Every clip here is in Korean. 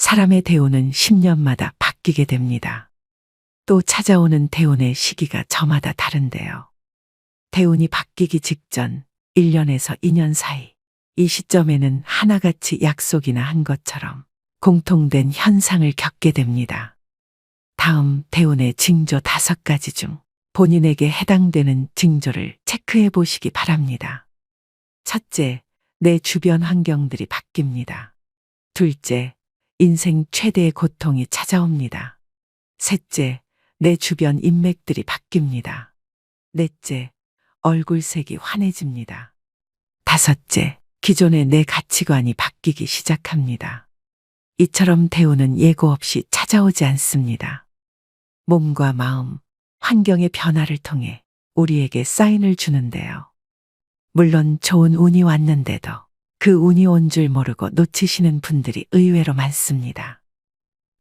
사람의 대운은 10년마다 바뀌게 됩니다. 또 찾아오는 대운의 시기가 저마다 다른데요. 대운이 바뀌기 직전 1년에서 2년 사이, 이 시점에는 하나같이 약속이나 한 것처럼 공통된 현상을 겪게 됩니다. 다음 대운의 징조 5가지 중 본인에게 해당되는 징조를 체크해 보시기 바랍니다. 첫째, 내 주변 환경들이 바뀝니다. 둘째, 인생 최대의 고통이 찾아옵니다. 셋째, 내 주변 인맥들이 바뀝니다. 넷째, 얼굴색이 환해집니다. 다섯째, 기존의 내 가치관이 바뀌기 시작합니다. 이처럼 대운은 예고 없이 찾아오지 않습니다. 몸과 마음, 환경의 변화를 통해 우리에게 사인을 주는데요. 물론 좋은 운이 왔는데도 그 운이 온 줄 모르고 놓치시는 분들이 의외로 많습니다.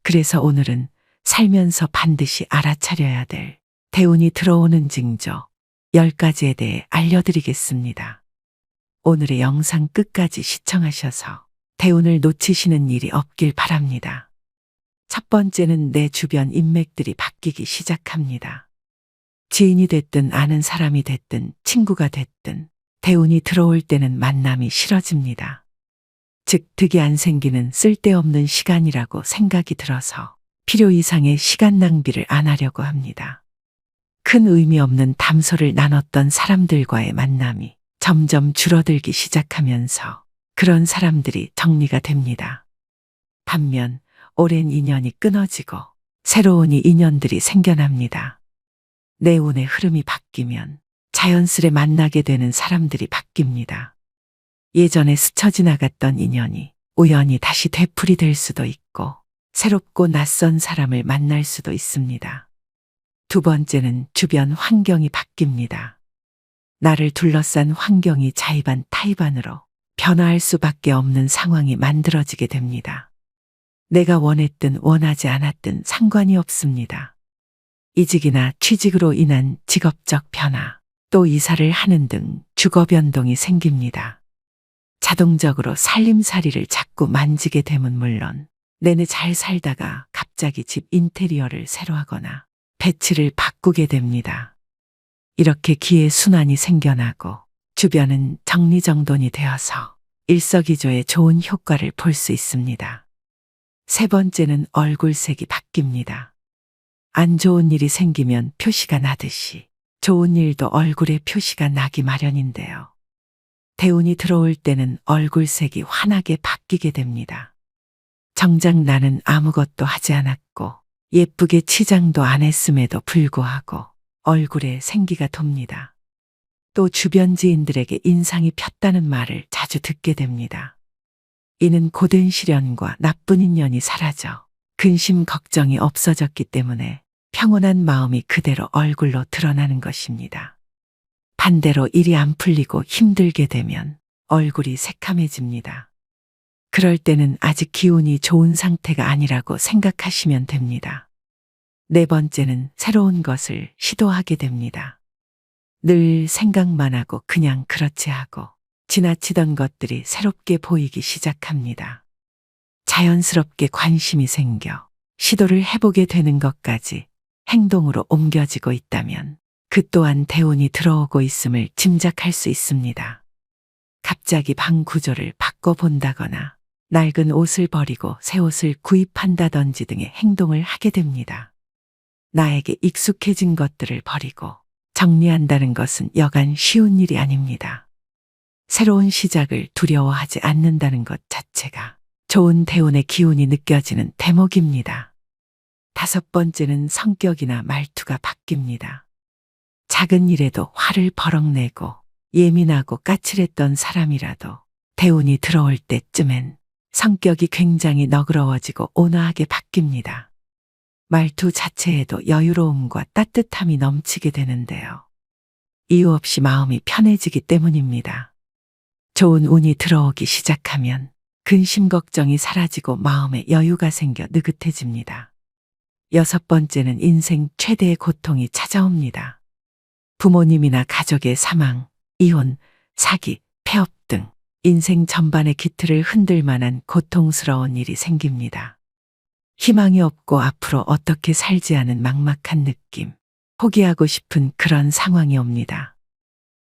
그래서 오늘은 살면서 반드시 알아차려야 될 대운이 들어오는 징조 10가지에 대해 알려드리겠습니다. 오늘의 영상 끝까지 시청하셔서 대운을 놓치시는 일이 없길 바랍니다. 첫 번째는 내 주변 인맥들이 바뀌기 시작합니다. 지인이 됐든 아는 사람이 됐든 친구가 됐든 대운이 들어올 때는 만남이 싫어집니다. 즉 득이 안 생기는 쓸데없는 시간이라고 생각이 들어서 필요 이상의 시간 낭비를 안 하려고 합니다. 큰 의미 없는 담소를 나눴던 사람들과의 만남이 점점 줄어들기 시작하면서 그런 사람들이 정리가 됩니다. 반면 오랜 인연이 끊어지고 새로운 인연들이 생겨납니다. 내 운의 흐름이 바뀌면 자연스레 만나게 되는 사람들이 바뀝니다. 예전에 스쳐 지나갔던 인연이 우연히 다시 되풀이 될 수도 있고 새롭고 낯선 사람을 만날 수도 있습니다. 두 번째는 주변 환경이 바뀝니다. 나를 둘러싼 환경이 자의반 타의반으로 변화할 수밖에 없는 상황이 만들어지게 됩니다. 내가 원했든 원하지 않았든 상관이 없습니다. 이직이나 취직으로 인한 직업적 변화, 또 이사를 하는 등 주거 변동이 생깁니다. 자동적으로 살림살이를 자꾸 만지게 되면 물론 내내 잘 살다가 갑자기 집 인테리어를 새로 하거나 배치를 바꾸게 됩니다. 이렇게 기회 순환이 생겨나고 주변은 정리정돈이 되어서 일석이조의 좋은 효과를 볼 수 있습니다. 세 번째는 얼굴색이 바뀝니다. 안 좋은 일이 생기면 표시가 나듯이 좋은 일도 얼굴에 표시가 나기 마련인데요. 대운이 들어올 때는 얼굴색이 환하게 바뀌게 됩니다. 정작 나는 아무것도 하지 않았고 예쁘게 치장도 안 했음에도 불구하고 얼굴에 생기가 돕니다. 또 주변 지인들에게 인상이 폈다는 말을 자주 듣게 됩니다. 이는 고된 시련과 나쁜 인연이 사라져 근심 걱정이 없어졌기 때문에 평온한 마음이 그대로 얼굴로 드러나는 것입니다. 반대로 일이 안 풀리고 힘들게 되면 얼굴이 새카매집니다. 그럴 때는 아직 기운이 좋은 상태가 아니라고 생각하시면 됩니다. 네 번째는 새로운 것을 시도하게 됩니다. 늘 생각만 하고 그냥 그렇지 하고 지나치던 것들이 새롭게 보이기 시작합니다. 자연스럽게 관심이 생겨 시도를 해보게 되는 것까지 행동으로 옮겨지고 있다면 그 또한 대운이 들어오고 있음을 짐작할 수 있습니다. 갑자기 방 구조를 바꿔본다거나 낡은 옷을 버리고 새 옷을 구입한다든지 등의 행동을 하게 됩니다. 나에게 익숙해진 것들을 버리고 정리한다는 것은 여간 쉬운 일이 아닙니다. 새로운 시작을 두려워하지 않는다는 것 자체가 좋은 대운의 기운이 느껴지는 대목입니다. 다섯 번째는 성격이나 말투가 바뀝니다. 작은 일에도 화를 버럭 내고 예민하고 까칠했던 사람이라도 대운이 들어올 때쯤엔 성격이 굉장히 너그러워지고 온화하게 바뀝니다. 말투 자체에도 여유로움과 따뜻함이 넘치게 되는데요. 이유 없이 마음이 편해지기 때문입니다. 좋은 운이 들어오기 시작하면 근심 걱정이 사라지고 마음에 여유가 생겨 느긋해집니다. 여섯 번째는 인생 최대의 고통이 찾아옵니다. 부모님이나 가족의 사망, 이혼, 사기, 폐업 등 인생 전반의 기틀을 흔들 만한 고통스러운 일이 생깁니다. 희망이 없고 앞으로 어떻게 살지 하는 막막한 느낌. 포기하고 싶은 그런 상황이 옵니다.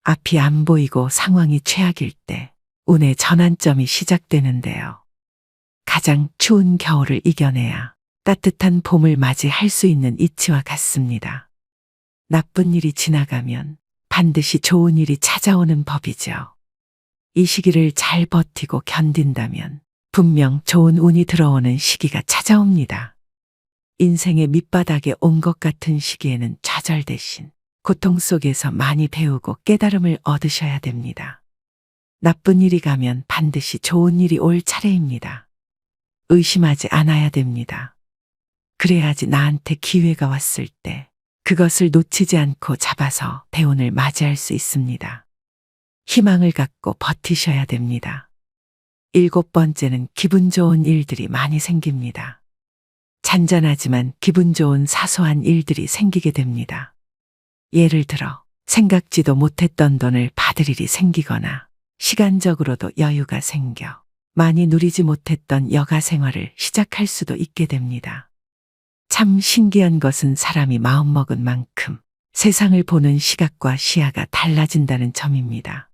앞이 안 보이고 상황이 최악일 때 운의 전환점이 시작되는데요. 가장 추운 겨울을 이겨내야 따뜻한 봄을 맞이할 수 있는 이치와 같습니다. 나쁜 일이 지나가면 반드시 좋은 일이 찾아오는 법이죠. 이 시기를 잘 버티고 견딘다면 분명 좋은 운이 들어오는 시기가 찾아옵니다. 인생의 밑바닥에 온 것 같은 시기에는 좌절 대신 고통 속에서 많이 배우고 깨달음을 얻으셔야 됩니다. 나쁜 일이 가면 반드시 좋은 일이 올 차례입니다. 의심하지 않아야 됩니다. 그래야지 나한테 기회가 왔을 때 그것을 놓치지 않고 잡아서 대운을 맞이할 수 있습니다. 희망을 갖고 버티셔야 됩니다. 7번째는 기분 좋은 일들이 많이 생깁니다. 잔잔하지만 기분 좋은 사소한 일들이 생기게 됩니다. 예를 들어 생각지도 못했던 돈을 받을 일이 생기거나 시간적으로도 여유가 생겨 많이 누리지 못했던 여가 생활을 시작할 수도 있게 됩니다. 참 신기한 것은 사람이 마음먹은 만큼 세상을 보는 시각과 시야가 달라진다는 점입니다.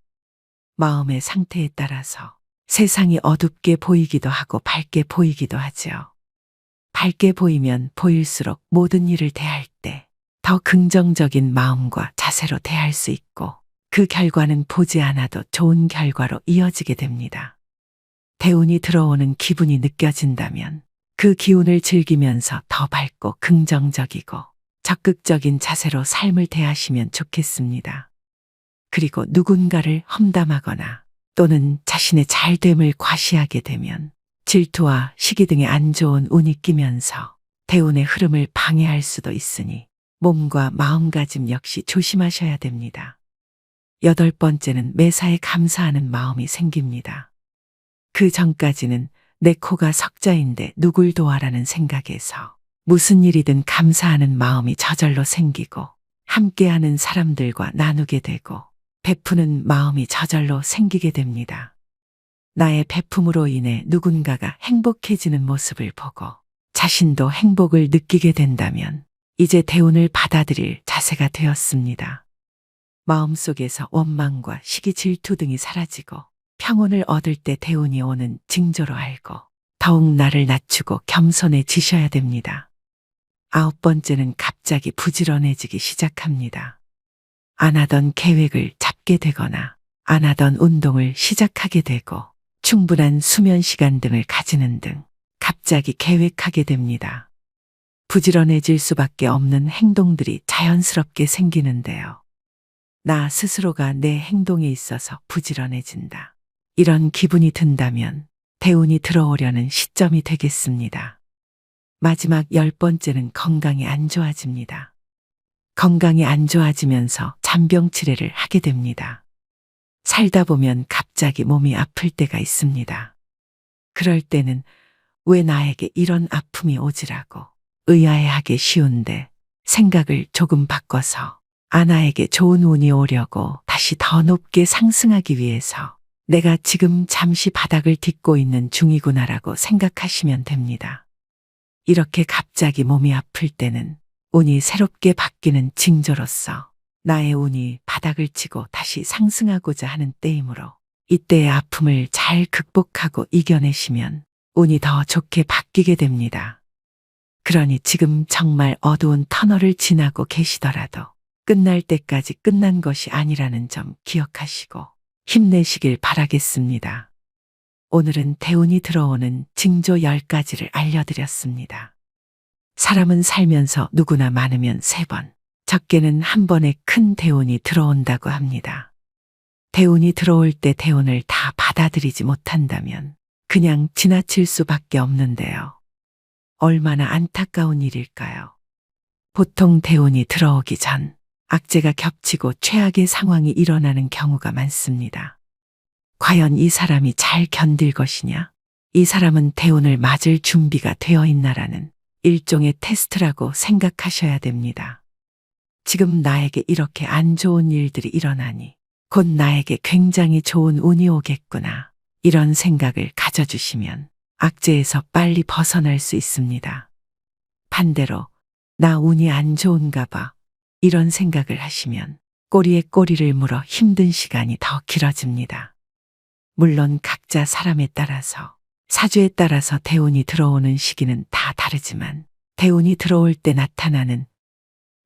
마음의 상태에 따라서 세상이 어둡게 보이기도 하고 밝게 보이기도 하죠. 밝게 보이면 보일수록 모든 일을 대할 때 더 긍정적인 마음과 자세로 대할 수 있고 그 결과는 보지 않아도 좋은 결과로 이어지게 됩니다. 대운이 들어오는 기분이 느껴진다면 그 기운을 즐기면서 더 밝고 긍정적이고 적극적인 자세로 삶을 대하시면 좋겠습니다. 그리고 누군가를 험담하거나 또는 자신의 잘됨을 과시하게 되면 질투와 시기 등의 안 좋은 운이 끼면서 대운의 흐름을 방해할 수도 있으니 몸과 마음가짐 역시 조심하셔야 됩니다. 8번째는 매사에 감사하는 마음이 생깁니다. 그 전까지는 내 코가 석자인데 누굴 도와라는 생각에서 무슨 일이든 감사하는 마음이 저절로 생기고 함께하는 사람들과 나누게 되고 베푸는 마음이 저절로 생기게 됩니다. 나의 베품으로 인해 누군가가 행복해지는 모습을 보고 자신도 행복을 느끼게 된다면 이제 대운을 받아들일 자세가 되었습니다. 마음속에서 원망과 시기 질투 등이 사라지고 평온을 얻을 때 대운이 오는 징조로 알고 더욱 나를 낮추고 겸손해지셔야 됩니다. 9번째는 갑자기 부지런해지기 시작합니다. 안 하던 계획을 잡게 되거나 안 하던 운동을 시작하게 되고 충분한 수면 시간 등을 가지는 등 갑자기 계획하게 됩니다. 부지런해질 수밖에 없는 행동들이 자연스럽게 생기는데요. 나 스스로가 내 행동에 있어서 부지런해진다. 이런 기분이 든다면 대운이 들어오려는 시점이 되겠습니다. 마지막 10번째는 건강이 안 좋아집니다. 건강이 안 좋아지면서 잔병 치레를 하게 됩니다. 살다 보면 갑자기 몸이 아플 때가 있습니다. 그럴 때는 왜 나에게 이런 아픔이 오지라고 의아해하기 쉬운데 생각을 조금 바꿔서 아나에게 좋은 운이 오려고 다시 더 높게 상승하기 위해서 내가 지금 잠시 바닥을 딛고 있는 중이구나라고 생각하시면 됩니다. 이렇게 갑자기 몸이 아플 때는 운이 새롭게 바뀌는 징조로서 나의 운이 바닥을 치고 다시 상승하고자 하는 때이므로 이때의 아픔을 잘 극복하고 이겨내시면 운이 더 좋게 바뀌게 됩니다. 그러니 지금 정말 어두운 터널을 지나고 계시더라도 끝날 때까지 끝난 것이 아니라는 점 기억하시고 힘내시길 바라겠습니다. 오늘은 대운이 들어오는 징조 10가지를 알려드렸습니다. 사람은 살면서 누구나 많으면 3번, 적게는 한 번에 큰 대운이 들어온다고 합니다. 대운이 들어올 때 대운을 다 받아들이지 못한다면 그냥 지나칠 수밖에 없는데요. 얼마나 안타까운 일일까요? 보통 대운이 들어오기 전 악재가 겹치고 최악의 상황이 일어나는 경우가 많습니다. 과연 이 사람이 잘 견딜 것이냐? 이 사람은 대운을 맞을 준비가 되어 있나라는 일종의 테스트라고 생각하셔야 됩니다. 지금 나에게 이렇게 안 좋은 일들이 일어나니 곧 나에게 굉장히 좋은 운이 오겠구나. 이런 생각을 가져주시면 악재에서 빨리 벗어날 수 있습니다. 반대로 나 운이 안 좋은가 봐 이런 생각을 하시면 꼬리에 꼬리를 물어 힘든 시간이 더 길어집니다. 물론 각자 사람에 따라서 사주에 따라서 대운이 들어오는 시기는 다 다르지만 대운이 들어올 때 나타나는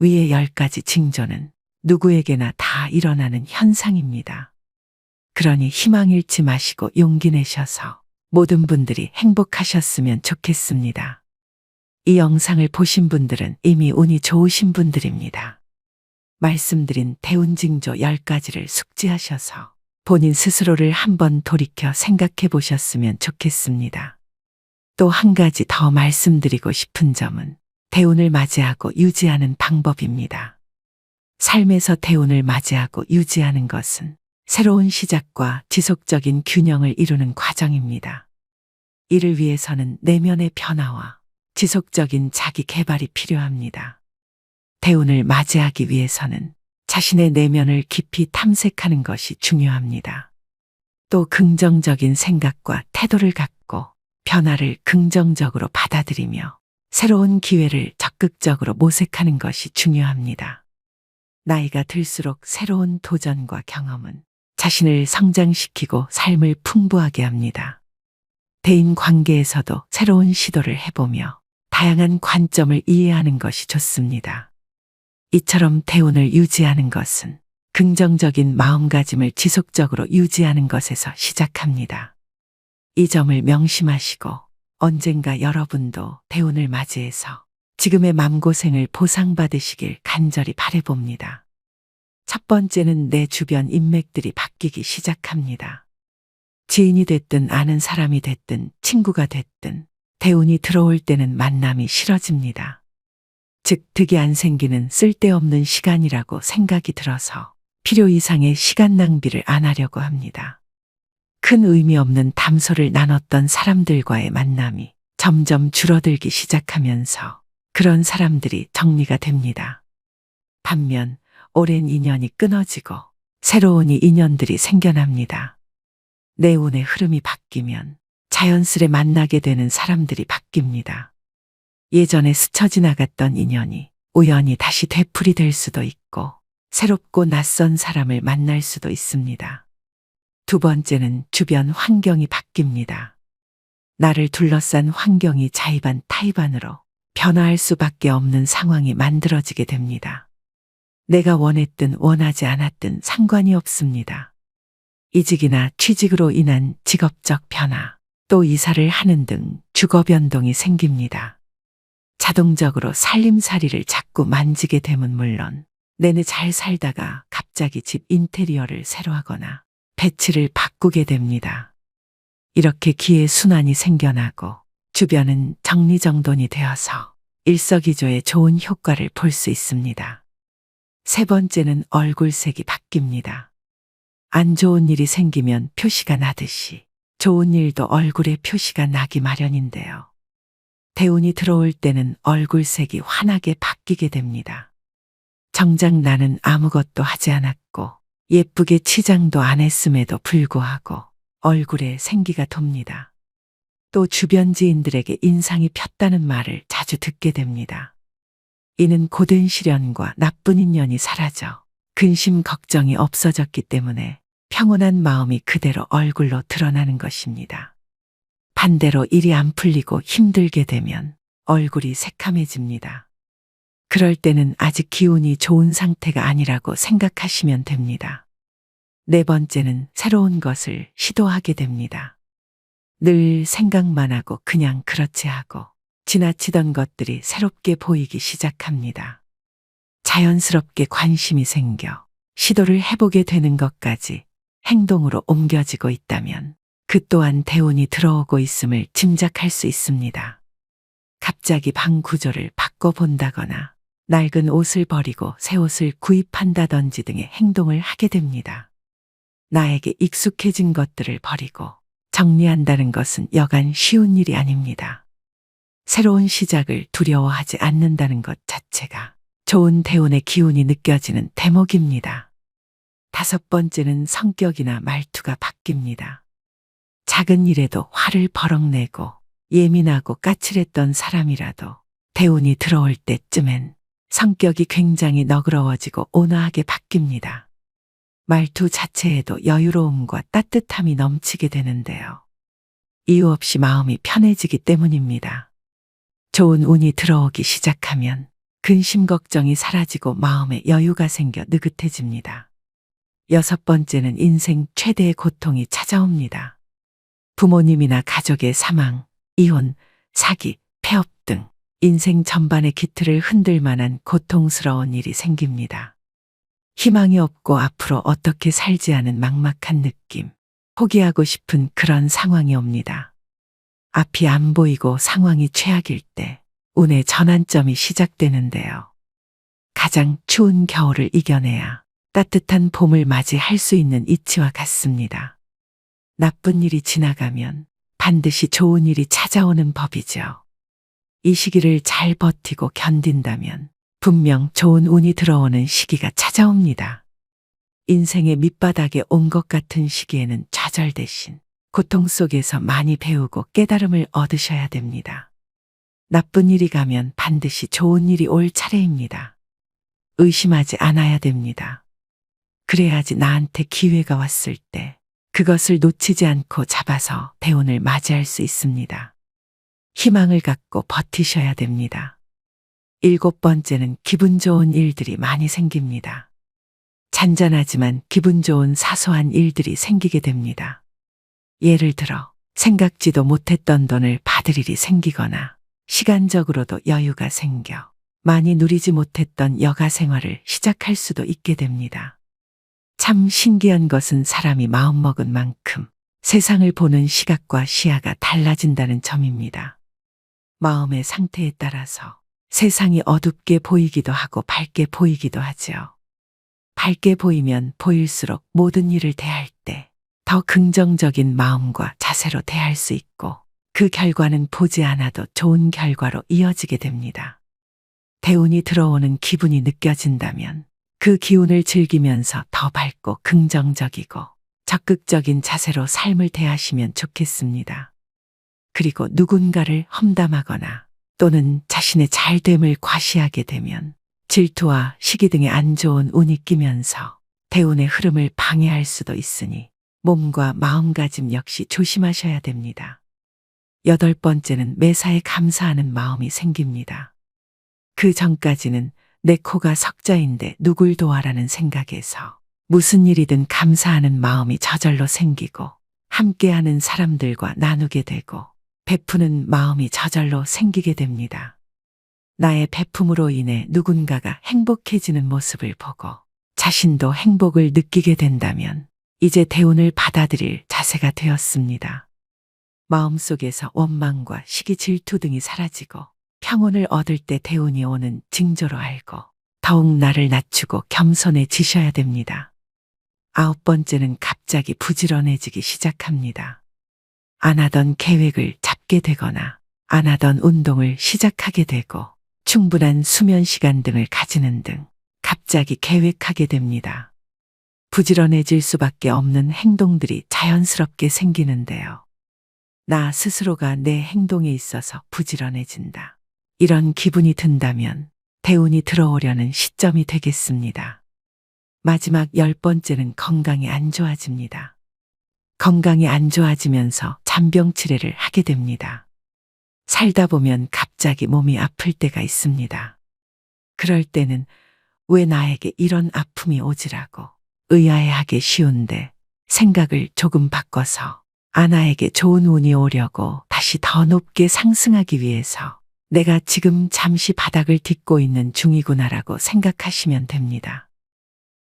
위의 10가지 징조는 누구에게나 다 일어나는 현상입니다. 그러니 희망 잃지 마시고 용기 내셔서 모든 분들이 행복하셨으면 좋겠습니다. 이 영상을 보신 분들은 이미 운이 좋으신 분들입니다. 말씀드린 대운 징조 10가지를 숙지하셔서 본인 스스로를 한번 돌이켜 생각해 보셨으면 좋겠습니다. 또 한 가지 더 말씀드리고 싶은 점은 대운을 맞이하고 유지하는 방법입니다. 삶에서 대운을 맞이하고 유지하는 것은 새로운 시작과 지속적인 균형을 이루는 과정입니다. 이를 위해서는 내면의 변화와 지속적인 자기 개발이 필요합니다. 대운을 맞이하기 위해서는 자신의 내면을 깊이 탐색하는 것이 중요합니다. 또 긍정적인 생각과 태도를 갖고 변화를 긍정적으로 받아들이며 새로운 기회를 적극적으로 모색하는 것이 중요합니다. 나이가 들수록 새로운 도전과 경험은 자신을 성장시키고 삶을 풍부하게 합니다. 대인 관계에서도 새로운 시도를 해보며 다양한 관점을 이해하는 것이 좋습니다. 이처럼 대운을 유지하는 것은 긍정적인 마음가짐을 지속적으로 유지하는 것에서 시작합니다. 이 점을 명심하시고 언젠가 여러분도 대운을 맞이해서 지금의 맘고생을 보상받으시길 간절히 바라봅니다. 첫 번째는 내 주변 인맥들이 바뀌기 시작합니다. 지인이 됐든 아는 사람이 됐든 친구가 됐든 대운이 들어올 때는 만남이 싫어집니다. 즉 득이 안 생기는 쓸데없는 시간이라고 생각이 들어서 필요 이상의 시간 낭비를 안 하려고 합니다. 큰 의미 없는 담소를 나눴던 사람들과의 만남이 점점 줄어들기 시작하면서 그런 사람들이 정리가 됩니다. 반면 오랜 인연이 끊어지고 새로운 인연들이 생겨납니다. 내 운의 흐름이 바뀌면 자연스레 만나게 되는 사람들이 바뀝니다. 예전에 스쳐 지나갔던 인연이 우연히 다시 되풀이 될 수도 있고 새롭고 낯선 사람을 만날 수도 있습니다. 두 번째는 주변 환경이 바뀝니다. 나를 둘러싼 환경이 자의반 타의반으로 변화할 수밖에 없는 상황이 만들어지게 됩니다. 내가 원했든 원하지 않았든 상관이 없습니다. 이직이나 취직으로 인한 직업적 변화, 또 이사를 하는 등 주거 변동이 생깁니다. 자동적으로 살림살이를 자꾸 만지게 되면 물론 내내 잘 살다가 갑자기 집 인테리어를 새로 하거나 배치를 바꾸게 됩니다. 이렇게 기회 순환이 생겨나고 주변은 정리정돈이 되어서 일석이조의 좋은 효과를 볼 수 있습니다. 세 번째는 얼굴색이 바뀝니다. 안 좋은 일이 생기면 표시가 나듯이 좋은 일도 얼굴에 표시가 나기 마련인데요. 대운이 들어올 때는 얼굴색이 환하게 바뀌게 됩니다. 정작 나는 아무것도 하지 않았고 예쁘게 치장도 안 했음에도 불구하고 얼굴에 생기가 돕니다. 또 주변 지인들에게 인상이 폈다는 말을 자주 듣게 됩니다. 이는 고된 시련과 나쁜 인연이 사라져 근심 걱정이 없어졌기 때문에 평온한 마음이 그대로 얼굴로 드러나는 것입니다. 반대로 일이 안 풀리고 힘들게 되면 얼굴이 새카매집니다. 그럴 때는 아직 기운이 좋은 상태가 아니라고 생각하시면 됩니다. 네 번째는 새로운 것을 시도하게 됩니다. 늘 생각만 하고 그냥 그렇지 하고 지나치던 것들이 새롭게 보이기 시작합니다. 자연스럽게 관심이 생겨 시도를 해보게 되는 것까지 행동으로 옮겨지고 있다면 그 또한 대운이 들어오고 있음을 짐작할 수 있습니다. 갑자기 방 구조를 바꿔본다거나 낡은 옷을 버리고 새 옷을 구입한다든지 등의 행동을 하게 됩니다. 나에게 익숙해진 것들을 버리고 정리한다는 것은 여간 쉬운 일이 아닙니다. 새로운 시작을 두려워하지 않는다는 것 자체가 좋은 대운의 기운이 느껴지는 대목입니다. 다섯 번째는 성격이나 말투가 바뀝니다. 작은 일에도 화를 버럭내고 예민하고 까칠했던 사람이라도 대운이 들어올 때쯤엔 성격이 굉장히 너그러워지고 온화하게 바뀝니다. 말투 자체에도 여유로움과 따뜻함이 넘치게 되는데요. 이유 없이 마음이 편해지기 때문입니다. 좋은 운이 들어오기 시작하면 근심 걱정이 사라지고 마음에 여유가 생겨 느긋해집니다. 6번째는 인생 최대의 고통이 찾아옵니다. 부모님이나 가족의 사망, 이혼, 사기, 폐업 등 인생 전반의 기틀을 흔들 만한 고통스러운 일이 생깁니다. 희망이 없고 앞으로 어떻게 살지 하는 막막한 느낌, 포기하고 싶은 그런 상황이 옵니다. 앞이 안 보이고 상황이 최악일 때 운의 전환점이 시작되는데요. 가장 추운 겨울을 이겨내야 따뜻한 봄을 맞이할 수 있는 이치와 같습니다. 나쁜 일이 지나가면 반드시 좋은 일이 찾아오는 법이죠. 이 시기를 잘 버티고 견딘다면 분명 좋은 운이 들어오는 시기가 찾아옵니다. 인생의 밑바닥에 온 것 같은 시기에는 좌절 대신 고통 속에서 많이 배우고 깨달음을 얻으셔야 됩니다. 나쁜 일이 가면 반드시 좋은 일이 올 차례입니다. 의심하지 않아야 됩니다. 그래야지 나한테 기회가 왔을 때 그것을 놓치지 않고 잡아서 대운을 맞이할 수 있습니다. 희망을 갖고 버티셔야 됩니다. 7번째는 기분 좋은 일들이 많이 생깁니다. 잔잔하지만 기분 좋은 사소한 일들이 생기게 됩니다. 예를 들어 생각지도 못했던 돈을 받을 일이 생기거나 시간적으로도 여유가 생겨 많이 누리지 못했던 여가 생활을 시작할 수도 있게 됩니다. 참 신기한 것은 사람이 마음먹은 만큼 세상을 보는 시각과 시야가 달라진다는 점입니다. 마음의 상태에 따라서 세상이 어둡게 보이기도 하고 밝게 보이기도 하죠. 밝게 보이면 보일수록 모든 일을 대할 때 더 긍정적인 마음과 자세로 대할 수 있고 그 결과는 보지 않아도 좋은 결과로 이어지게 됩니다. 대운이 들어오는 기분이 느껴진다면 그 기운을 즐기면서 더 밝고 긍정적이고 적극적인 자세로 삶을 대하시면 좋겠습니다. 그리고 누군가를 험담하거나 또는 자신의 잘됨을 과시하게 되면 질투와 시기 등의 안 좋은 운이 끼면서 대운의 흐름을 방해할 수도 있으니 몸과 마음가짐 역시 조심하셔야 됩니다. 8번째는 매사에 감사하는 마음이 생깁니다. 그 전까지는 내 코가 석자인데 누굴 도와라는 생각에서 무슨 일이든 감사하는 마음이 저절로 생기고 함께하는 사람들과 나누게 되고 베푸는 마음이 저절로 생기게 됩니다. 나의 베품으로 인해 누군가가 행복해지는 모습을 보고 자신도 행복을 느끼게 된다면 이제 대운을 받아들일 자세가 되었습니다. 마음속에서 원망과 시기 질투 등이 사라지고 평온을 얻을 때 대운이 오는 징조로 알고 더욱 나를 낮추고 겸손해지셔야 됩니다. 9번째는 갑자기 부지런해지기 시작합니다. 안 하던 계획을 잡게 되거나 안 하던 운동을 시작하게 되고 충분한 수면 시간 등을 가지는 등 갑자기 계획하게 됩니다. 부지런해질 수밖에 없는 행동들이 자연스럽게 생기는데요. 나 스스로가 내 행동에 있어서 부지런해진다. 이런 기분이 든다면 대운이 들어오려는 시점이 되겠습니다. 마지막 10번째는 건강이 안 좋아집니다. 건강이 안 좋아지면서 잔병 치레를 하게 됩니다. 살다 보면 갑자기 몸이 아플 때가 있습니다. 그럴 때는 왜 나에게 이런 아픔이 오지라고 의아해하기 쉬운데 생각을 조금 바꿔서 아나에게 좋은 운이 오려고 다시 더 높게 상승하기 위해서 내가 지금 잠시 바닥을 딛고 있는 중이구나라고 생각하시면 됩니다.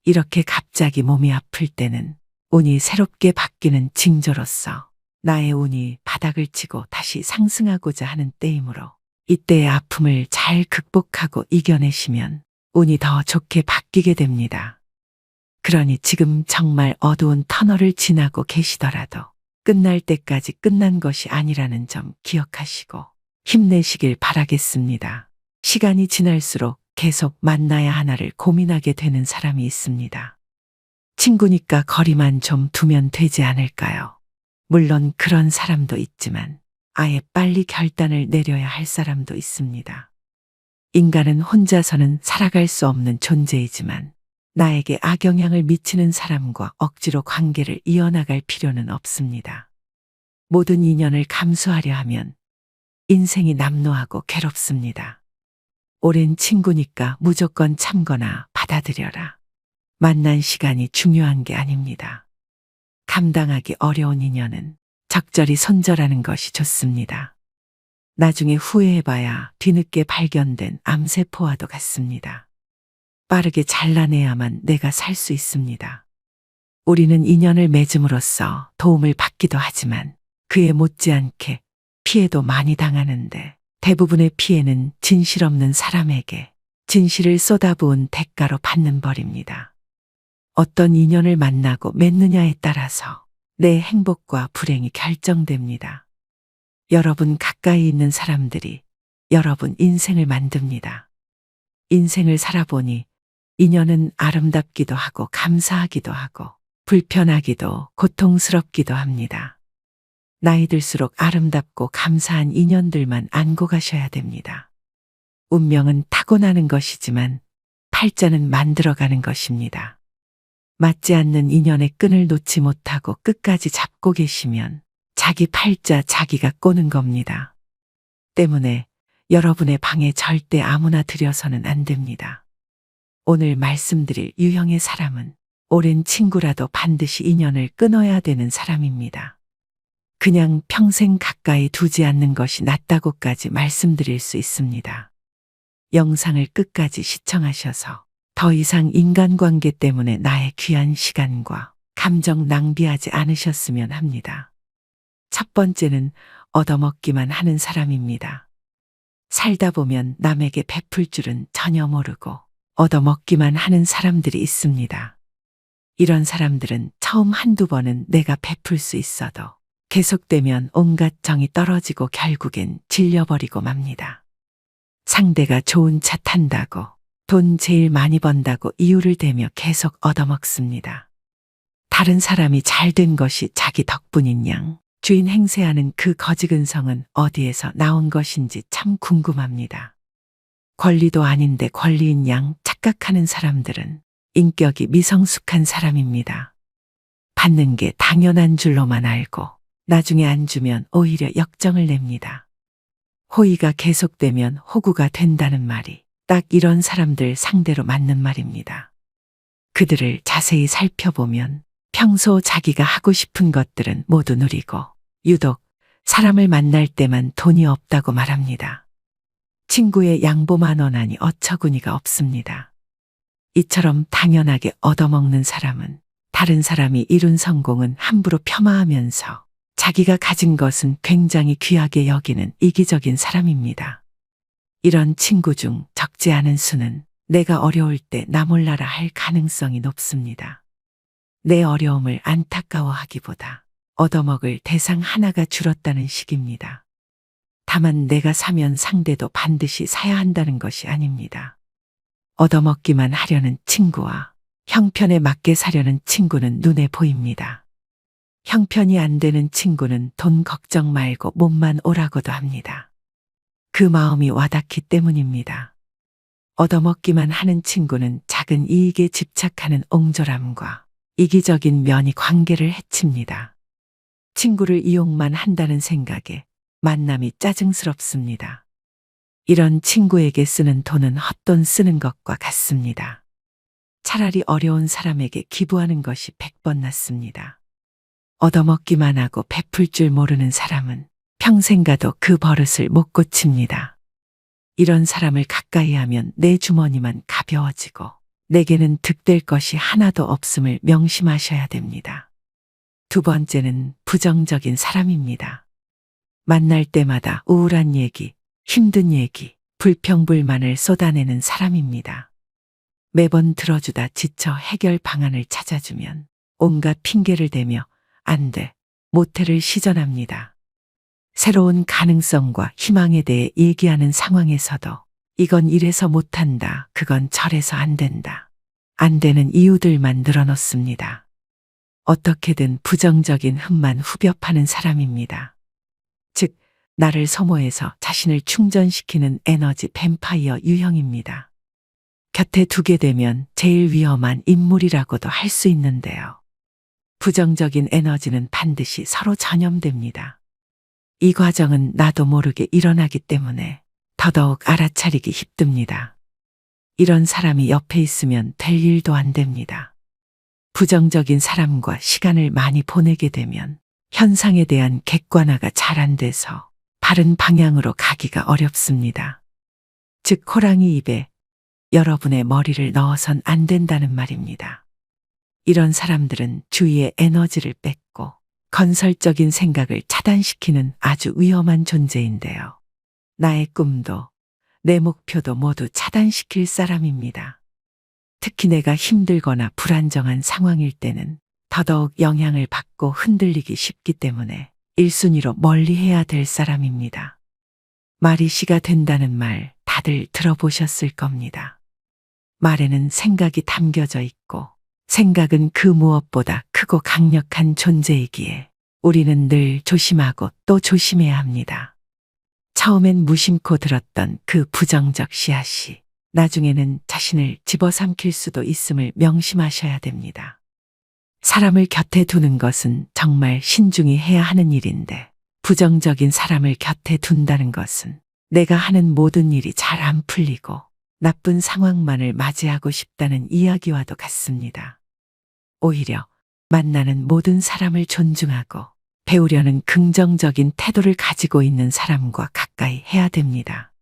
이렇게 갑자기 몸이 아플 때는 운이 새롭게 바뀌는 징조로서 나의 운이 바닥을 치고 다시 상승하고자 하는 때이므로 이때의 아픔을 잘 극복하고 이겨내시면 운이 더 좋게 바뀌게 됩니다. 그러니 지금 정말 어두운 터널을 지나고 계시더라도 끝날 때까지 끝난 것이 아니라는 점 기억하시고 힘내시길 바라겠습니다. 시간이 지날수록 계속 만나야 하나를 고민하게 되는 사람이 있습니다. 친구니까 거리만 좀 두면 되지 않을까요? 물론 그런 사람도 있지만 아예 빨리 결단을 내려야 할 사람도 있습니다. 인간은 혼자서는 살아갈 수 없는 존재이지만 나에게 악영향을 미치는 사람과 억지로 관계를 이어나갈 필요는 없습니다. 모든 인연을 감수하려 하면 인생이 남노하고 괴롭습니다. 오랜 친구니까 무조건 참거나 받아들여라. 만난 시간이 중요한 게 아닙니다. 감당하기 어려운 인연은 적절히 손절하는 것이 좋습니다. 나중에 후회해봐야 뒤늦게 발견된 암세포와도 같습니다. 빠르게 잘라내야만 내가 살 수 있습니다. 우리는 인연을 맺음으로써 도움을 받기도 하지만 그에 못지않게 피해도 많이 당하는데 대부분의 피해는 진실 없는 사람에게 진실을 쏟아부은 대가로 받는 벌입니다. 어떤 인연을 만나고 맺느냐에 따라서 내 행복과 불행이 결정됩니다. 여러분 가까이 있는 사람들이 여러분 인생을 만듭니다. 인생을 살아보니 인연은 아름답기도 하고 감사하기도 하고 불편하기도 고통스럽기도 합니다. 나이 들수록 아름답고 감사한 인연들만 안고 가셔야 됩니다. 운명은 타고나는 것이지만 팔자는 만들어가는 것입니다. 맞지 않는 인연의 끈을 놓지 못하고 끝까지 잡고 계시면 자기 팔자 자기가 꼬는 겁니다. 때문에 여러분의 방에 절대 아무나 들여서는 안 됩니다. 오늘 말씀드릴 유형의 사람은 오랜 친구라도 반드시 인연을 끊어야 되는 사람입니다. 그냥 평생 가까이 두지 않는 것이 낫다고까지 말씀드릴 수 있습니다. 영상을 끝까지 시청하셔서 더 이상 인간관계 때문에 나의 귀한 시간과 감정 낭비하지 않으셨으면 합니다. 첫 번째는 얻어먹기만 하는 사람입니다. 살다 보면 남에게 베풀 줄은 전혀 모르고 얻어먹기만 하는 사람들이 있습니다. 이런 사람들은 처음 한두 번은 내가 베풀 수 있어도 계속되면 온갖 정이 떨어지고 결국엔 질려버리고 맙니다. 상대가 좋은 차 탄다고 돈 제일 많이 번다고 이유를 대며 계속 얻어먹습니다. 다른 사람이 잘 된 것이 자기 덕분인 양 주인 행세하는 그 거지근성은 어디에서 나온 것인지 참 궁금합니다. 권리도 아닌데 권리인 양 착각하는 사람들은 인격이 미성숙한 사람입니다. 받는 게 당연한 줄로만 알고 나중에 안 주면 오히려 역정을 냅니다. 호의가 계속되면 호구가 된다는 말이 딱 이런 사람들 상대로 맞는 말입니다. 그들을 자세히 살펴보면 평소 자기가 하고 싶은 것들은 모두 누리고 유독 사람을 만날 때만 돈이 없다고 말합니다. 친구의 양보만 원하니 어처구니가 없습니다. 이처럼 당연하게 얻어먹는 사람은 다른 사람이 이룬 성공은 함부로 폄하하면서 자기가 가진 것은 굉장히 귀하게 여기는 이기적인 사람입니다. 이런 친구 중 적지 않은 수는 내가 어려울 때 나 몰라라 할 가능성이 높습니다. 내 어려움을 안타까워하기보다 얻어먹을 대상 하나가 줄었다는 식입니다. 다만 내가 사면 상대도 반드시 사야 한다는 것이 아닙니다. 얻어먹기만 하려는 친구와 형편에 맞게 사려는 친구는 눈에 보입니다. 형편이 안 되는 친구는 돈 걱정 말고 몸만 오라고도 합니다. 그 마음이 와닿기 때문입니다. 얻어먹기만 하는 친구는 작은 이익에 집착하는 옹졸함과 이기적인 면이 관계를 해칩니다. 친구를 이용만 한다는 생각에 만남이 짜증스럽습니다. 이런 친구에게 쓰는 돈은 헛돈 쓰는 것과 같습니다. 차라리 어려운 사람에게 기부하는 것이 100번 낫습니다. 얻어먹기만 하고 베풀 줄 모르는 사람은 평생 가도 그 버릇을 못 고칩니다. 이런 사람을 가까이 하면 내 주머니만 가벼워지고 내게는 득될 것이 하나도 없음을 명심하셔야 됩니다. 두 번째는 부정적인 사람입니다. 만날 때마다 우울한 얘기, 힘든 얘기, 불평불만을 쏟아내는 사람입니다. 매번 들어주다 지쳐 해결 방안을 찾아주면 온갖 핑계를 대며 안 돼, 못해를 시전합니다. 새로운 가능성과 희망에 대해 얘기하는 상황에서도 이건 이래서 못한다, 그건 저래서 안 된다. 안 되는 이유들만 늘어놓습니다. 어떻게든 부정적인 흠만 후벼 파는 사람입니다. 즉, 나를 소모해서 자신을 충전시키는 에너지 뱀파이어 유형입니다. 곁에 두게 되면 제일 위험한 인물이라고도 할 수 있는데요. 부정적인 에너지는 반드시 서로 전염됩니다. 이 과정은 나도 모르게 일어나기 때문에 더더욱 알아차리기 힘듭니다. 이런 사람이 옆에 있으면 될 일도 안 됩니다. 부정적인 사람과 시간을 많이 보내게 되면 현상에 대한 객관화가 잘 안 돼서 바른 방향으로 가기가 어렵습니다. 즉, 호랑이 입에 여러분의 머리를 넣어선 안 된다는 말입니다. 이런 사람들은 주위의 에너지를 뺏고 건설적인 생각을 차단시키는 아주 위험한 존재인데요. 나의 꿈도 내 목표도 모두 차단시킬 사람입니다. 특히 내가 힘들거나 불안정한 상황일 때는 더더욱 영향을 받고 흔들리기 쉽기 때문에 1순위로 멀리해야 될 사람입니다. 말이 씨가 된다는 말 다들 들어보셨을 겁니다. 말에는 생각이 담겨져 있고 생각은 그 무엇보다 크고 강력한 존재이기에 우리는 늘 조심하고 또 조심해야 합니다. 처음엔 무심코 들었던 그 부정적 씨앗이 나중에는 자신을 집어삼킬 수도 있음을 명심하셔야 됩니다. 사람을 곁에 두는 것은 정말 신중히 해야 하는 일인데 부정적인 사람을 곁에 둔다는 것은 내가 하는 모든 일이 잘 안 풀리고 나쁜 상황만을 맞이하고 싶다는 이야기와도 같습니다. 오히려 만나는 모든 사람을 존중하고 배우려는 긍정적인 태도를 가지고 있는 사람과 가까이 해야 됩니다.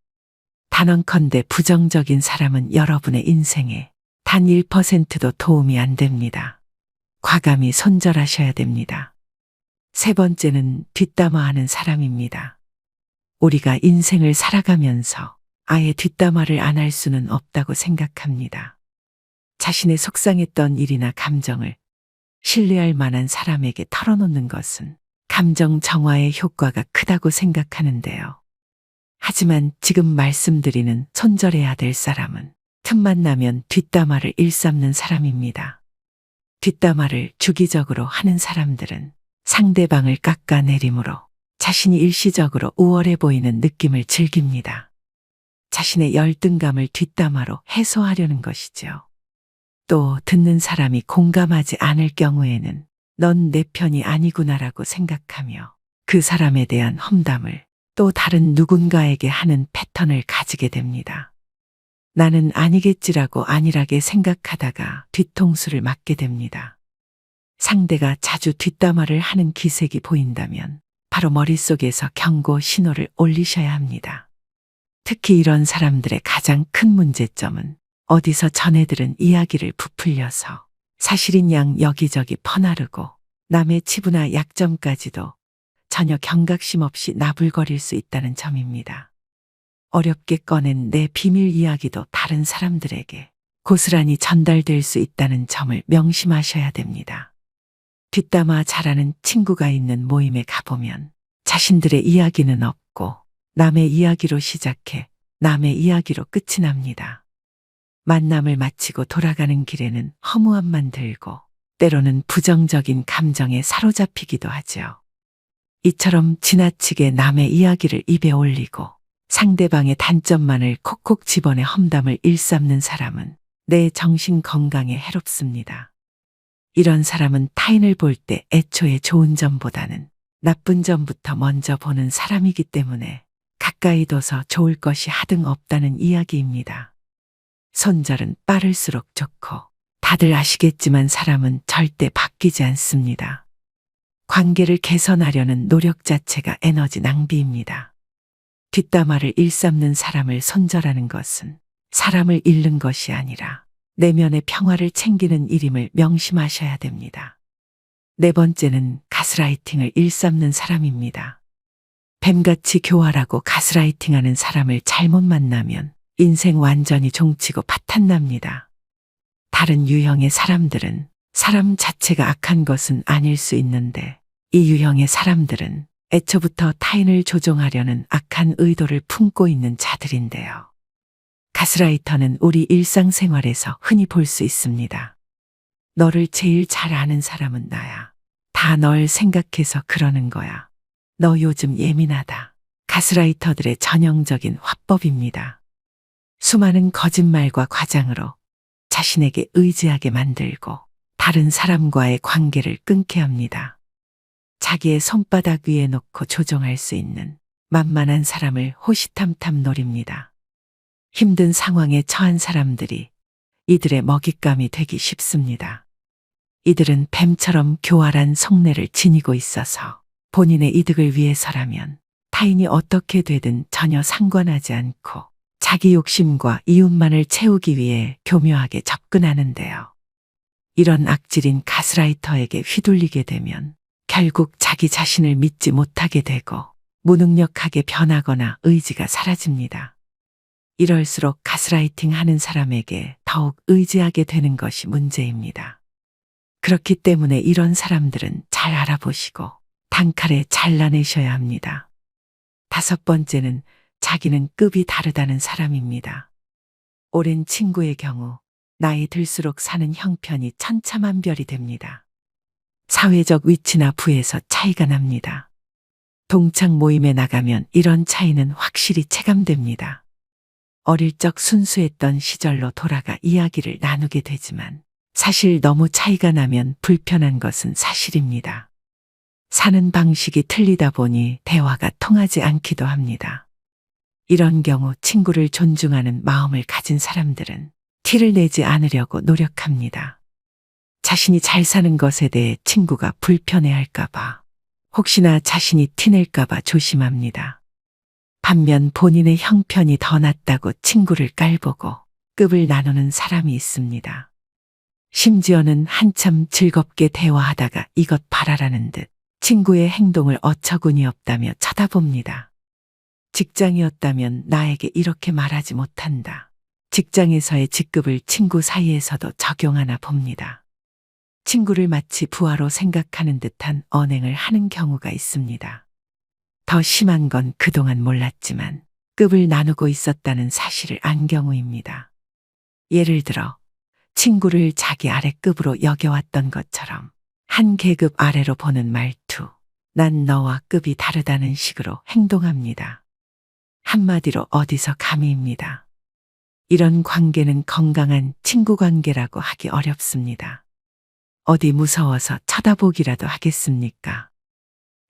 단언컨대 부정적인 사람은 여러분의 인생에 단 1%도 도움이 안 됩니다. 과감히 손절하셔야 됩니다. 세 번째는 뒷담화하는 사람입니다. 우리가 인생을 살아가면서 아예 뒷담화를 안 할 수는 없다고 생각합니다. 자신의 속상했던 일이나 감정을 신뢰할 만한 사람에게 털어놓는 것은 감정 정화의 효과가 크다고 생각하는데요. 하지만 지금 말씀드리는 손절해야 될 사람은 틈만 나면 뒷담화를 일삼는 사람입니다. 뒷담화를 주기적으로 하는 사람들은 상대방을 깎아내림으로 자신이 일시적으로 우월해 보이는 느낌을 즐깁니다. 자신의 열등감을 뒷담화로 해소하려는 것이죠. 또 듣는 사람이 공감하지 않을 경우에는 넌 내 편이 아니구나라고 생각하며 그 사람에 대한 험담을 또 다른 누군가에게 하는 패턴을 가지게 됩니다. 나는 아니겠지라고 안일하게 생각하다가 뒤통수를 맞게 됩니다. 상대가 자주 뒷담화를 하는 기색이 보인다면 바로 머릿속에서 경고 신호를 올리셔야 합니다. 특히 이런 사람들의 가장 큰 문제점은 어디서 전해 들은 이야기를 부풀려서 사실인 양 여기저기 퍼나르고 남의 치부나 약점까지도 전혀 경각심 없이 나불거릴 수 있다는 점입니다. 어렵게 꺼낸 내 비밀 이야기도 다른 사람들에게 고스란히 전달될 수 있다는 점을 명심하셔야 됩니다. 뒷담화 잘하는 친구가 있는 모임에 가보면 자신들의 이야기는 없고 남의 이야기로 시작해 남의 이야기로 끝이 납니다. 만남을 마치고 돌아가는 길에는 허무함만 들고 때로는 부정적인 감정에 사로잡히기도 하죠. 이처럼 지나치게 남의 이야기를 입에 올리고 상대방의 단점만을 콕콕 집어내 험담을 일삼는 사람은 내 정신 건강에 해롭습니다. 이런 사람은 타인을 볼 때 애초에 좋은 점보다는 나쁜 점부터 먼저 보는 사람이기 때문에 가까이 둬서 좋을 것이 하등 없다는 이야기입니다. 손절은 빠를수록 좋고 다들 아시겠지만 사람은 절대 바뀌지 않습니다. 관계를 개선하려는 노력 자체가 에너지 낭비입니다. 뒷담화를 일삼는 사람을 손절하는 것은 사람을 잃는 것이 아니라 내면의 평화를 챙기는 일임을 명심하셔야 됩니다. 네 번째는 가스라이팅을 일삼는 사람입니다. 뱀같이 교활하고 가스라이팅하는 사람을 잘못 만나면 인생 완전히 종치고 파탄납니다. 다른 유형의 사람들은 사람 자체가 악한 것은 아닐 수 있는데 이 유형의 사람들은 애초부터 타인을 조종하려는 악한 의도를 품고 있는 자들인데요. 가스라이터는 우리 일상생활에서 흔히 볼 수 있습니다. 너를 제일 잘 아는 사람은 나야. 다 널 생각해서 그러는 거야. 너 요즘 예민하다. 가스라이터들의 전형적인 화법입니다. 수많은 거짓말과 과장으로 자신에게 의지하게 만들고 다른 사람과의 관계를 끊게 합니다. 자기의 손바닥 위에 놓고 조종할 수 있는 만만한 사람을 호시탐탐 노립니다. 힘든 상황에 처한 사람들이 이들의 먹잇감이 되기 쉽습니다. 이들은 뱀처럼 교활한 속내를 지니고 있어서 본인의 이득을 위해서라면 타인이 어떻게 되든 전혀 상관하지 않고 자기 욕심과 이웃만을 채우기 위해 교묘하게 접근하는데요. 이런 악질인 가스라이터에게 휘둘리게 되면 결국 자기 자신을 믿지 못하게 되고 무능력하게 변하거나 의지가 사라집니다. 이럴수록 가스라이팅 하는 사람에게 더욱 의지하게 되는 것이 문제입니다. 그렇기 때문에 이런 사람들은 잘 알아보시고 단칼에 잘라내셔야 합니다. 5번째는 자기는 급이 다르다는 사람입니다. 오랜 친구의 경우 나이 들수록 사는 형편이 천차만별이 됩니다. 사회적 위치나 부에서 차이가 납니다. 동창 모임에 나가면 이런 차이는 확실히 체감됩니다. 어릴 적 순수했던 시절로 돌아가 이야기를 나누게 되지만 사실 너무 차이가 나면 불편한 것은 사실입니다. 사는 방식이 틀리다 보니 대화가 통하지 않기도 합니다. 이런 경우 친구를 존중하는 마음을 가진 사람들은 티를 내지 않으려고 노력합니다. 자신이 잘 사는 것에 대해 친구가 불편해할까봐, 혹시나 자신이 티낼까봐 조심합니다. 반면 본인의 형편이 더 낫다고 친구를 깔보고 급을 나누는 사람이 있습니다. 심지어는 한참 즐겁게 대화하다가 이것 봐라라는 듯 친구의 행동을 어처구니 없다며 쳐다봅니다. 직장이었다면 나에게 이렇게 말하지 못한다. 직장에서의 직급을 친구 사이에서도 적용하나 봅니다. 친구를 마치 부하로 생각하는 듯한 언행을 하는 경우가 있습니다. 더 심한 건 그동안 몰랐지만 급을 나누고 있었다는 사실을 안 경우입니다. 예를 들어 친구를 자기 아래급으로 여겨왔던 것처럼 한 계급 아래로 보는 말투, 난 너와 급이 다르다는 식으로 행동합니다. 한마디로 어디서 감히입니다. 이런 관계는 건강한 친구 관계라고 하기 어렵습니다. 어디 무서워서 쳐다보기라도 하겠습니까?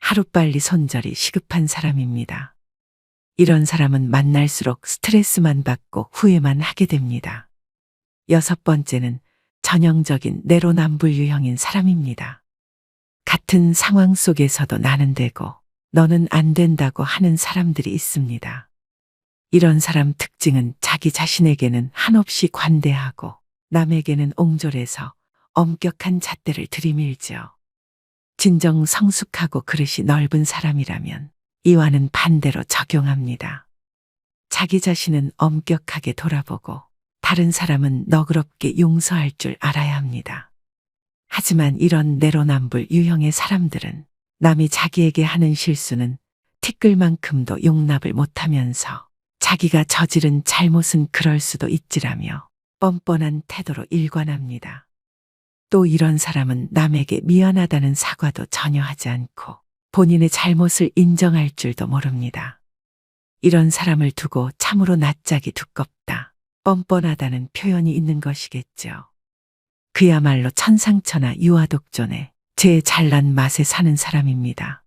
하루빨리 손절이 시급한 사람입니다. 이런 사람은 만날수록 스트레스만 받고 후회만 하게 됩니다. 6번째는 전형적인 내로남불 유형인 사람입니다. 같은 상황 속에서도 나는 되고 너는 안 된다고 하는 사람들이 있습니다. 이런 사람 특징은 자기 자신에게는 한없이 관대하고 남에게는 옹졸해서 엄격한 잣대를 들이밀죠. 진정 성숙하고 그릇이 넓은 사람이라면 이와는 반대로 적용합니다. 자기 자신은 엄격하게 돌아보고 다른 사람은 너그럽게 용서할 줄 알아야 합니다. 하지만 이런 내로남불 유형의 사람들은 남이 자기에게 하는 실수는 티끌만큼도 용납을 못하면서 자기가 저지른 잘못은 그럴 수도 있지라며 뻔뻔한 태도로 일관합니다. 또 이런 사람은 남에게 미안하다는 사과도 전혀 하지 않고 본인의 잘못을 인정할 줄도 모릅니다. 이런 사람을 두고 참으로 낯짝이 두껍다, 뻔뻔하다는 표현이 있는 것이겠죠. 그야말로 천상천하 유아독존의 제 잘난 맛에 사는 사람입니다.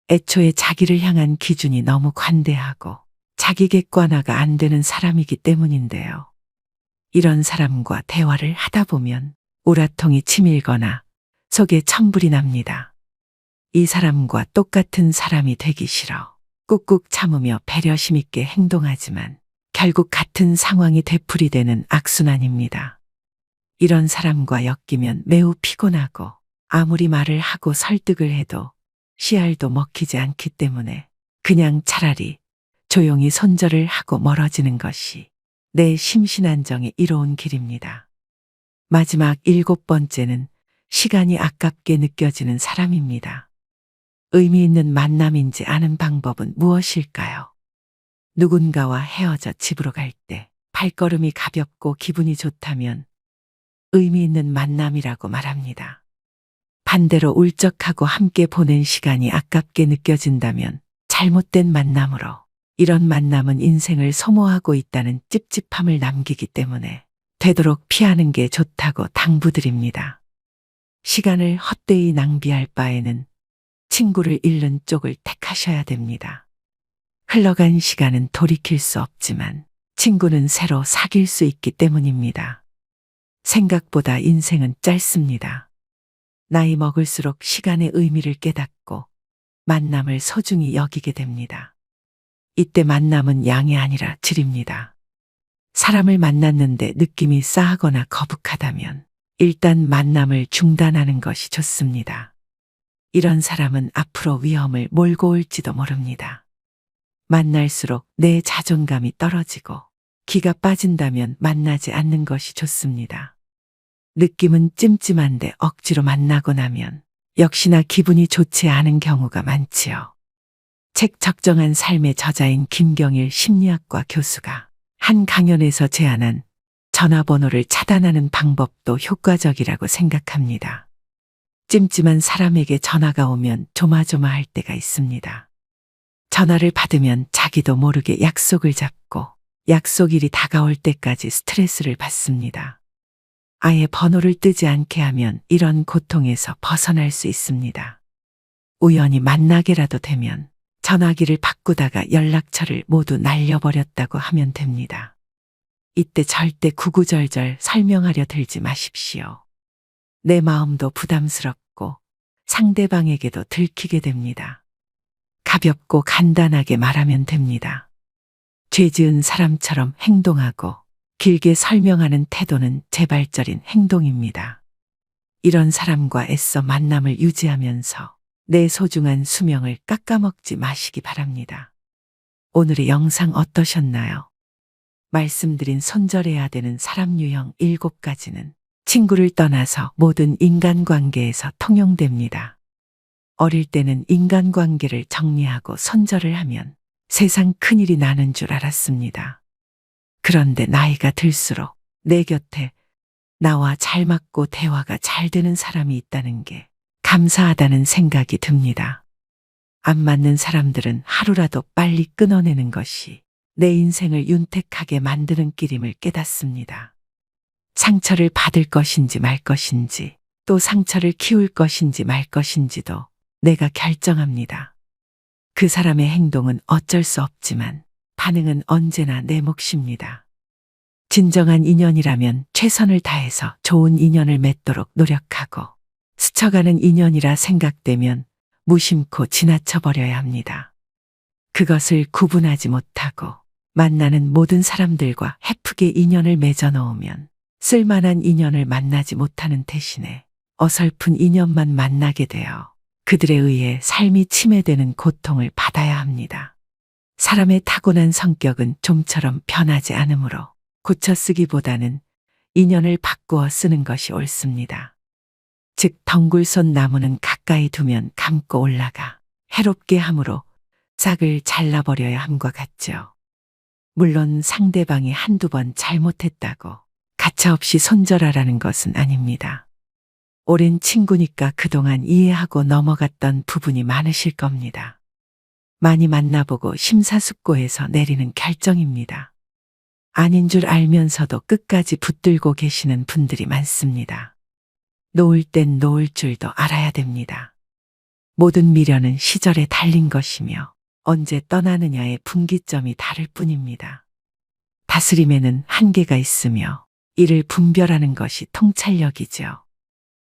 애초에 자기를 향한 기준이 너무 관대하고 자기 객관화가 안 되는 사람이기 때문인데요. 이런 사람과 대화를 하다 보면 우라통이 치밀거나 속에 천불이 납니다. 이 사람과 똑같은 사람이 되기 싫어 꾹꾹 참으며 배려심 있게 행동하지만 결국 같은 상황이 되풀이되는 악순환입니다. 이런 사람과 엮이면 매우 피곤하고 아무리 말을 하고 설득을 해도 씨알도 먹히지 않기 때문에 그냥 차라리 조용히 손절을 하고 멀어지는 것이 내 심신안정에 이로운 길입니다. 마지막 7번째는 시간이 아깝게 느껴지는 사람입니다. 의미 있는 만남인지 아는 방법은 무엇일까요? 누군가와 헤어져 집으로 갈 때 발걸음이 가볍고 기분이 좋다면 의미 있는 만남이라고 말합니다. 반대로 울적하고 함께 보낸 시간이 아깝게 느껴진다면 잘못된 만남으로 이런 만남은 인생을 소모하고 있다는 찝찝함을 남기기 때문에 되도록 피하는 게 좋다고 당부드립니다. 시간을 헛되이 낭비할 바에는 친구를 잃는 쪽을 택하셔야 됩니다. 흘러간 시간은 돌이킬 수 없지만 친구는 새로 사귈 수 있기 때문입니다. 생각보다 인생은 짧습니다. 나이 먹을수록 시간의 의미를 깨닫고 만남을 소중히 여기게 됩니다. 이때 만남은 양이 아니라 질입니다. 사람을 만났는데 느낌이 싸하거나 거북하다면 일단 만남을 중단하는 것이 좋습니다. 이런 사람은 앞으로 위험을 몰고 올지도 모릅니다. 만날수록 내 자존감이 떨어지고 기가 빠진다면 만나지 않는 것이 좋습니다. 느낌은 찜찜한데 억지로 만나고 나면 역시나 기분이 좋지 않은 경우가 많지요. 책 적정한 삶의 저자인 김경일 심리학과 교수가 한 강연에서 제안한 전화번호를 차단하는 방법도 효과적이라고 생각합니다. 찜찜한 사람에게 전화가 오면 조마조마할 때가 있습니다. 전화를 받으면 자기도 모르게 약속을 잡고 약속일이 다가올 때까지 스트레스를 받습니다. 아예 번호를 뜨지 않게 하면 이런 고통에서 벗어날 수 있습니다. 우연히 만나게라도 되면 전화기를 바꾸다가 연락처를 모두 날려버렸다고 하면 됩니다. 이때 절대 구구절절 설명하려 들지 마십시오. 내 마음도 부담스럽고 상대방에게도 들키게 됩니다. 가볍고 간단하게 말하면 됩니다. 죄 지은 사람처럼 행동하고 길게 설명하는 태도는 재발절인 행동입니다. 이런 사람과 애써 만남을 유지하면서 내 소중한 수명을 깎아먹지 마시기 바랍니다. 오늘의 영상 어떠셨나요? 말씀드린 손절해야 되는 사람 유형 7가지는 친구를 떠나서 모든 인간관계에서 통용됩니다. 어릴 때는 인간관계를 정리하고 손절을 하면 세상 큰일이 나는 줄 알았습니다. 그런데 나이가 들수록 내 곁에 나와 잘 맞고 대화가 잘 되는 사람이 있다는 게 감사하다는 생각이 듭니다. 안 맞는 사람들은 하루라도 빨리 끊어내는 것이 내 인생을 윤택하게 만드는 길임을 깨닫습니다. 상처를 받을 것인지 말 것인지 또 상처를 키울 것인지 말 것인지도 내가 결정합니다. 그 사람의 행동은 어쩔 수 없지만 반응은 언제나 내 몫입니다. 진정한 인연이라면 최선을 다해서 좋은 인연을 맺도록 노력하고 스쳐가는 인연이라 생각되면 무심코 지나쳐버려야 합니다. 그것을 구분하지 못하고 만나는 모든 사람들과 헤프게 인연을 맺어 놓으면 쓸만한 인연을 만나지 못하는 대신에 어설픈 인연만 만나게 되어 그들에 의해 삶이 침해되는 고통을 받아야 합니다. 사람의 타고난 성격은 좀처럼 변하지 않으므로 고쳐 쓰기보다는 인연을 바꾸어 쓰는 것이 옳습니다. 즉 덩굴손 나무는 가까이 두면 감고 올라가 해롭게 함으로 싹을 잘라버려야 함과 같죠. 물론 상대방이 한두 번 잘못했다고 가차없이 손절하라는 것은 아닙니다. 오랜 친구니까 그동안 이해하고 넘어갔던 부분이 많으실 겁니다. 많이 만나보고 심사숙고해서 내리는 결정입니다. 아닌 줄 알면서도 끝까지 붙들고 계시는 분들이 많습니다. 놓을 땐 놓을 줄도 알아야 됩니다. 모든 미련은 시절에 달린 것이며 언제 떠나느냐의 분기점이 다를 뿐입니다. 다스림에는 한계가 있으며 이를 분별하는 것이 통찰력이죠.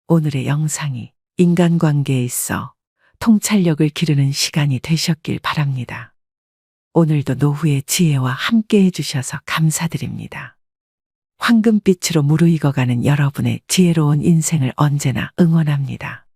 오늘의 영상이 인간관계에 있어 통찰력을 기르는 시간이 되셨길 바랍니다. 오늘도 노후의 지혜와 함께 해주셔서 감사드립니다. 황금빛으로 무르익어가는 여러분의 지혜로운 인생을 언제나 응원합니다.